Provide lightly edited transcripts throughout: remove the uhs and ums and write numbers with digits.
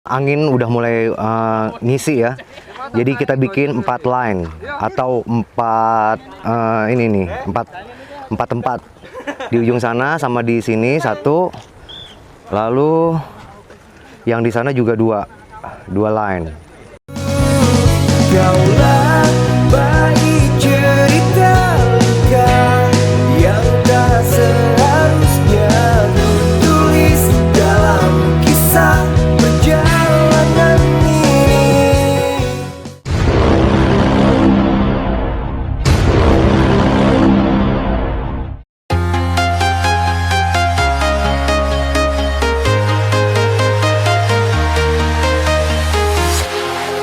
Angin udah mulai ngisi ya. Jadi kita bikin 4 line atau 4 ini nih, 4 tempat. Di ujung sana sama di sini 1. Lalu yang di sana juga 2 line. Kaulah bayi cerita luka yang tak seharusnya tulis dalam kisah perjalanan ini.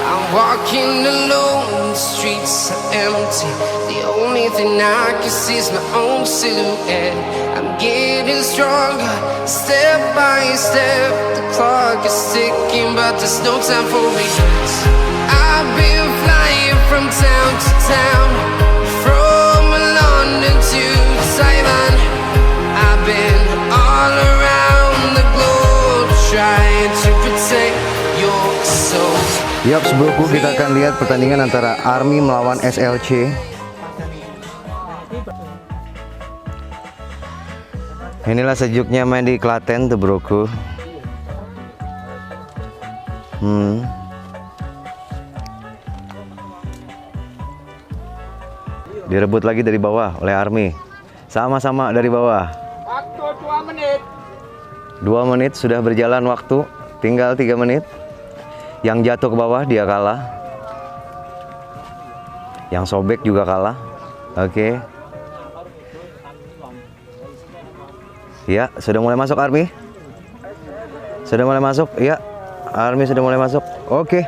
I'm walking alone, the streets are empty. The only thing I can see is my own silhouette. I'm getting stronger, step by step. The clock is ticking, but there's no time for regrets. I've been flying from town to town, from London to Taiwan. I've been all around the globe, trying to protect your soul. Yap, sebelumku kita akan lihat pertandingan antara Army melawan SLC. Inilah sejuknya main di Klaten tuh broku. Direbut lagi dari bawah oleh Army. Sama-sama dari bawah. Waktu 2 menit. 2 menit sudah berjalan waktu. Tinggal 3 menit. Yang jatuh ke bawah dia kalah. Yang sobek juga kalah. Oke. Ya, sudah mulai masuk Army. Sudah mulai masuk. Ya, Army sudah mulai masuk. Oke.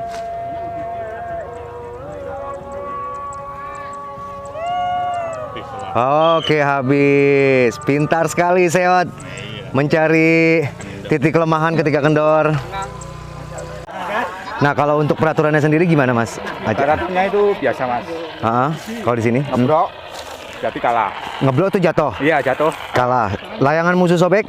Oke, habis. Pintar sekali Seot mencari titik kelemahan ketika kendor. Nah, kalau untuk peraturannya sendiri gimana, Mas? Peraturannya itu biasa, Mas. Kalau di sini? Ngeblok, jadi kalah. Ngeblok tuh jatuh? Iya, jatuh. Kalah. Layangan musuh sobek?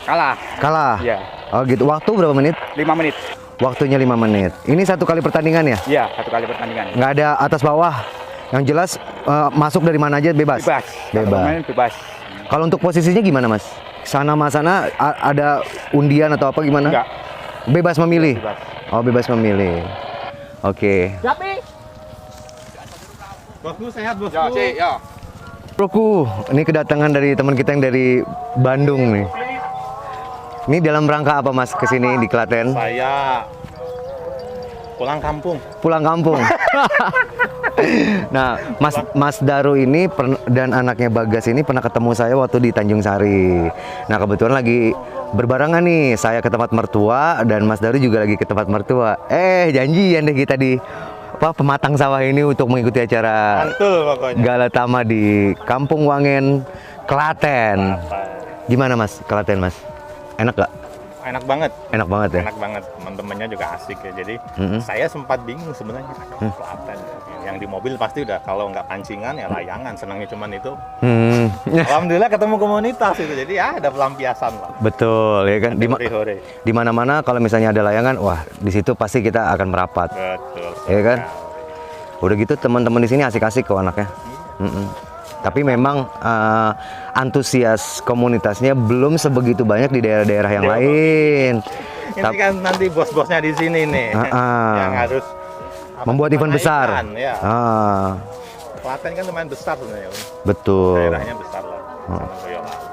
Kalah. Kalah? Iya. Oh gitu. Waktu berapa menit? 5 menit. Waktunya 5 menit. Ini 1 kali pertandingan ya? Iya, 1 kali pertandingan. Nggak ada atas bawah? Yang jelas masuk dari mana aja bebas? Bebas. Kalau Bebas. pemain bebas. Kalau untuk posisinya gimana, Mas? Sana sama sana ada undian atau apa gimana? Enggak. Bebas memilih? Bebas. Oh, bebas memilih. Oke. Bosku sehat, bosku. Ya, cik, ya. Broku, ini kedatangan dari teman kita yang dari Bandung nih. Ini dalam rangka apa, Mas, kesini di Klaten? Saya pulang kampung. Pulang kampung. Nah, Mas Daru ini dan anaknya Bagas ini pernah ketemu saya waktu di Tanjung Sari. Nah, kebetulan lagi berbarengan nih, saya ke tempat mertua dan Mas Daru juga lagi ke tempat mertua. Janjian deh kita di pematang sawah ini untuk mengikuti acara Mantul pokoknya. Galatama di Kampung Wangen, Klaten. Gimana, Mas, Klaten, Mas? Enak gak? Enak banget. Enak banget ya? Enak banget. Teman-temannya juga asik ya. Jadi saya sempat bingung sebenarnya. Klaten. Yang di mobil pasti udah kalau nggak pancingan ya layangan. Senangnya cuman itu. Alhamdulillah ketemu komunitas itu. Jadi ya ada pelampiasan lah. Betul ya kan? Hore-hore. Di mana-mana kalau misalnya ada layangan, wah di situ pasti kita akan merapat. Betul. Ya kan? Udah gitu teman-teman di sini asik-asik kok anaknya. Tapi memang antusias komunitasnya belum sebegitu banyak di daerah-daerah yang lain. Ini kan nanti bos-bosnya di sini nih yang harus membuat event besar. Ya. Klaten kan lumayan besar sebenarnya. Betul. Daerahnya besar lah. Sama Boyolali.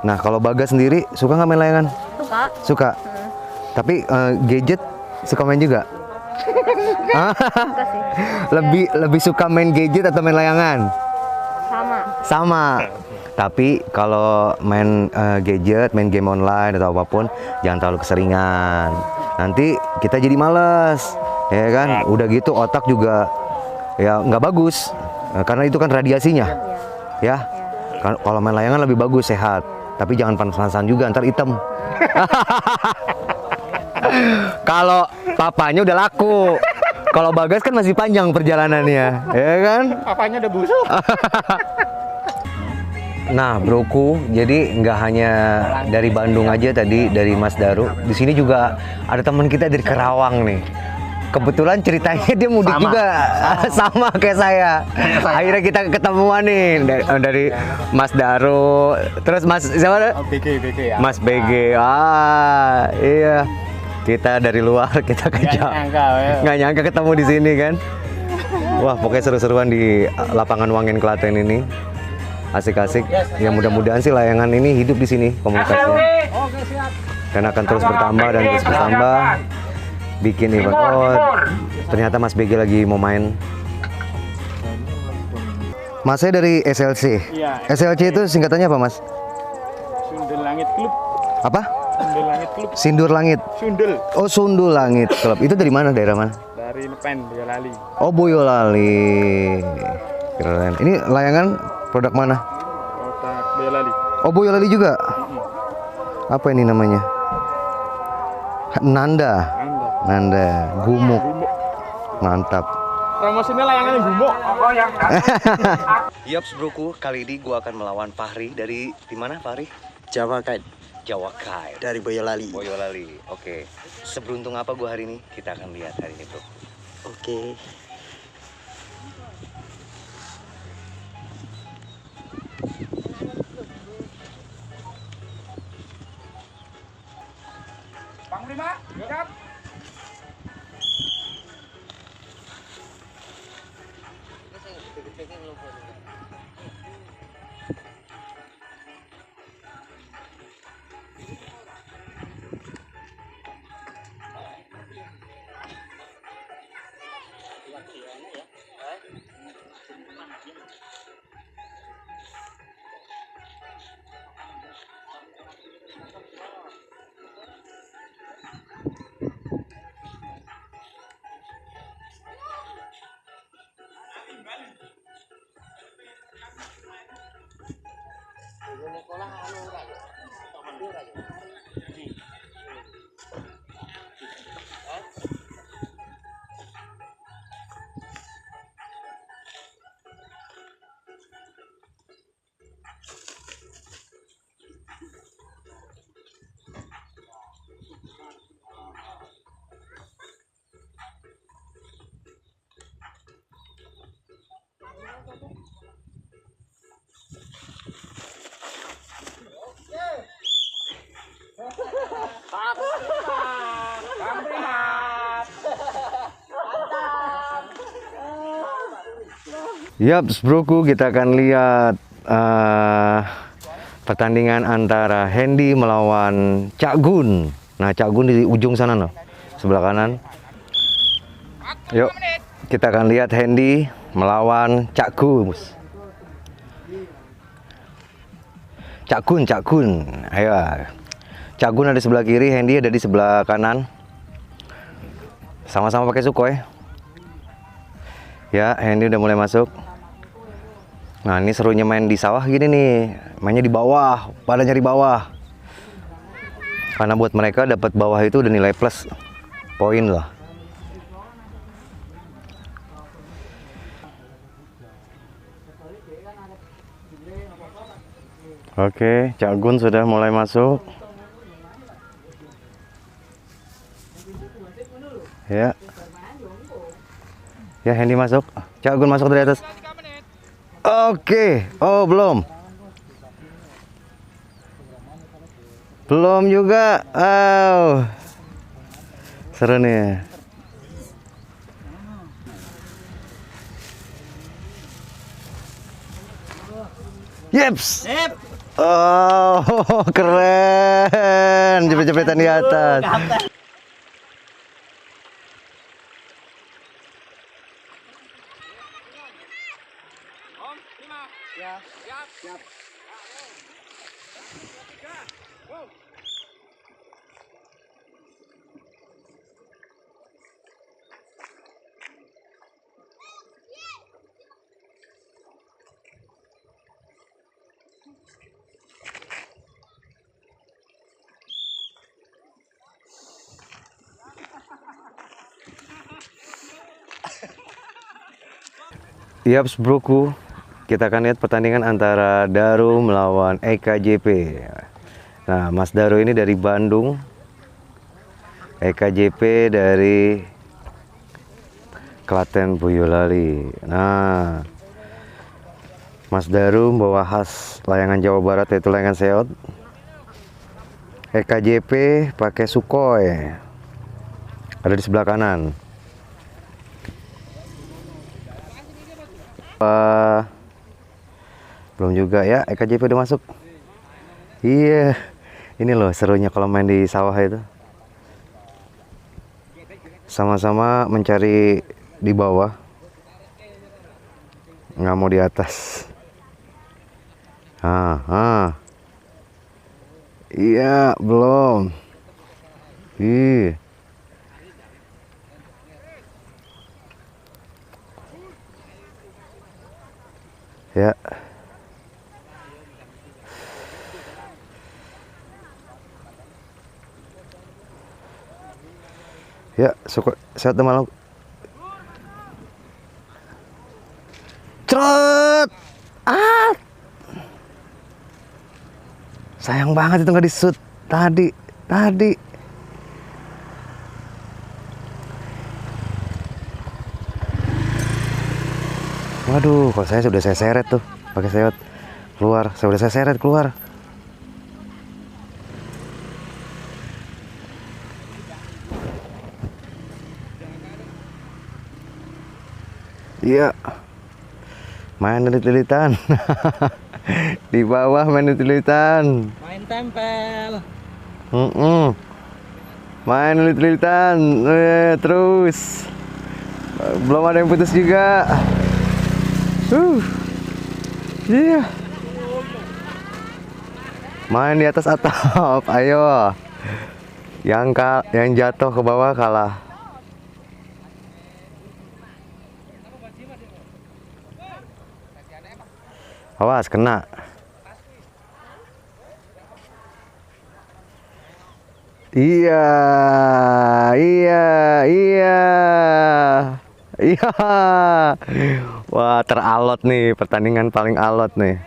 Nah, kalau Bagas sendiri suka nggak main layangan? Suka. Suka. Tapi gadget suka main juga? Suka sih. Lebih suka main gadget atau main layangan? Sama. Tapi kalau main gadget, main game online atau apapun, jangan terlalu keseringan. Nanti kita jadi males, ya kan? Udah gitu otak juga ya nggak bagus, karena itu kan radiasinya, ya. Kalau main layangan lebih bagus, sehat. Tapi jangan panas-panasan juga, ntar hitam. Kalau papanya udah laku. Kalau Bagas kan masih panjang perjalanannya, ya kan? Papanya udah busuk. Nah, broku, jadi nggak hanya dari Bandung aja tadi, dari Mas Daru. Di sini juga ada teman kita dari Kerawang nih. Kebetulan ceritanya dia mudik juga sama kayak saya. Akhirnya kita ketemuan nih dari Mas Daru, terus Mas siapa? BG ya. Mas BG. Ah, iya. Kita dari luar, kita nggak nyangka ketemu di sini kan. Wah, pokoknya seru-seruan di lapangan Wangen Klaten ini. Asik-asik. Ya mudah-mudahan sih layangan ini hidup di sini komunitasnya. Dan akan terus bertambah dan terus bertambah. Bikin event. Oh, ternyata Mas BG lagi mau main. Mas saya dari SLC. Iya. SLC itu singkatannya apa, Mas? Sundel Langit Klub. Apa? Sundel Langit Klub. Sindur Langit. Sundel. Oh, Sundul Langit Club. Itu dari mana? Daerah mana? Dari Nepen, Boyolali. Oh, Boyolali. Keren. Ini layangan produk mana? Kota Boyolali. Oh, Boyolali juga. Apa ini namanya? Nanda. Nanda. Gumuk. Mantap. Promosinya layangan gumuk. Yaps broku, kali ini gua akan melawan Fahri dari mana Fahri? Jawa Kite Jawa Kite. dari Boyolali. Boyolali. Oke. Seberuntung apa gua hari ini? Kita akan lihat hari ini, Bro. Oke. Yaps broku, kita akan lihat pertandingan antara Hendy melawan Cak Gun. Nah, Cak Gun di ujung sana loh, sebelah kanan. Yuk, kita akan lihat Hendy melawan Cak Gun. Cak Gun. Ayo. Cak Gun ada di sebelah kiri, Hendy ada di sebelah kanan. Sama-sama pakai Sukhoi. Ya, Hendy udah mulai masuk. Nah, ini serunya main di sawah gini nih. Mainnya di bawah, pada nyari bawah. Karena buat mereka dapat bawah itu udah nilai plus poin lah. Oke, Cak Gun sudah mulai masuk. Ya. Ya, Hendy masuk. Cak Gun masuk dari atas. Oke. Oh, belum. Belum juga. Oh. Seru nih. Yeps. Oh, keren. Jepit-jepitan di atas. Yaps broku, kita akan lihat pertandingan antara Daru melawan EKJP. Nah, Mas Daru ini dari Bandung, EKJP dari Klaten Boyolali. Nah, Mas Daru membawa khas layangan Jawa Barat yaitu layangan seot. EKJP pakai Sukhoi. Ada di sebelah kanan. Belum juga ya, EKJP udah masuk. Iya, ini loh serunya kalau main di sawah itu. Sama-sama mencari di bawah, nggak mau di atas. Iya, belum. Ya. Ya, suka sehat malam. Trot. Sayang banget itu nggak di-shoot tadi. Waduh, kalau saya sudah saya seret tuh pakai seot keluar. Saya udah saya seret keluar. Iya, main lilit-lilitan. Di bawah main lilit-lilitan. Main tempel. Main lilit-lilitan. Terus belum ada yang putus juga. Iya. Main di atas atap. Ayo. Yang jatuh ke bawah kalah. Awas kena. Iya. Wah, teralot nih, pertandingan paling alot nih.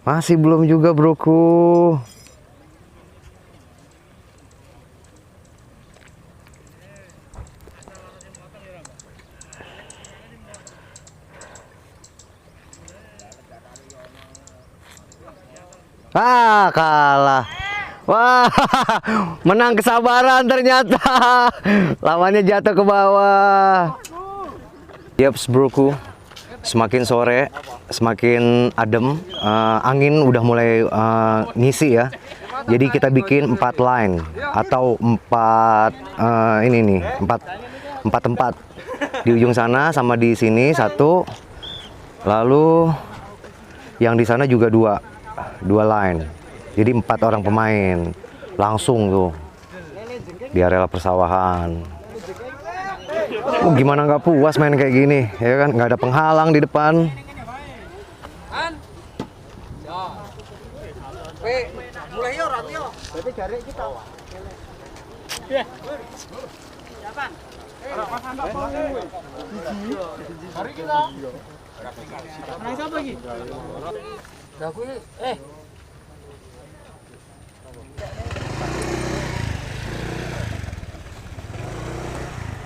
Masih belum juga, broku. Kalah. Wah, menang kesabaran ternyata. Lawannya jatuh ke bawah. Yaps, broku. Semakin sore, semakin adem, angin udah mulai ngisi ya. Jadi kita bikin 4 line atau 4 empat tempat di ujung sana sama di sini 1. Lalu yang di sana juga 2 line. Jadi 4 orang pemain langsung tuh di area persawahan. Gimana nggak puas main kayak gini, ya kan? Nggak ada penghalang di depan.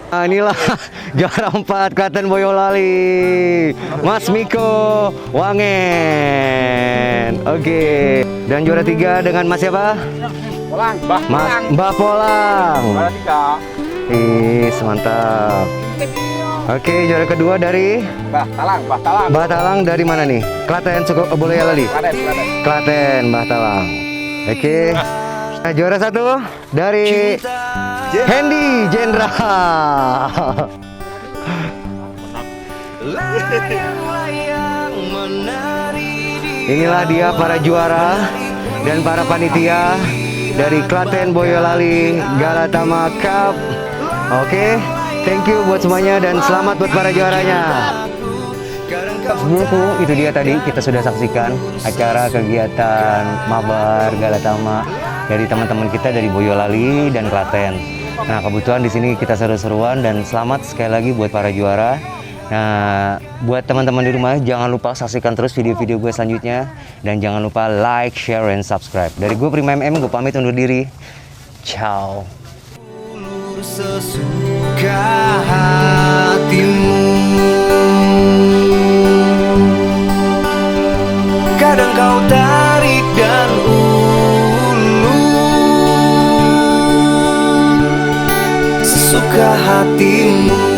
Nah, inilah juara 4 Klaten Boyolali, Mas Miko Wangen. Oke. Dan juara 3 dengan Mas siapa? Polang, Mbah Polang. Juara 3. Mantap. Oke, juara kedua dari Mbah Talang. Dari mana nih? Klaten Boyolali. Klaten, Mbah Talang. Oke. Nah, juara 1 dari Hendy Jenderal. Inilah dia para juara dan para panitia dari Klaten Boyolali Galatama Cup. Oke, Thank you buat semuanya dan selamat buat para juaranya. Sebelumku itu dia tadi kita sudah saksikan acara kegiatan Mabar Galatama dari teman-teman kita dari Boyolali dan Klaten. Nah, kebetulan di sini kita seru-seruan dan selamat sekali lagi buat para juara. Nah, buat teman-teman di rumah jangan lupa saksikan terus video-video gue selanjutnya dan jangan lupa like, share, and subscribe. Dari gue Prima MM, gue pamit undur diri. Ciao. Sesuka hatimu, kadang kau tarik dan ulur sesuka hatimu.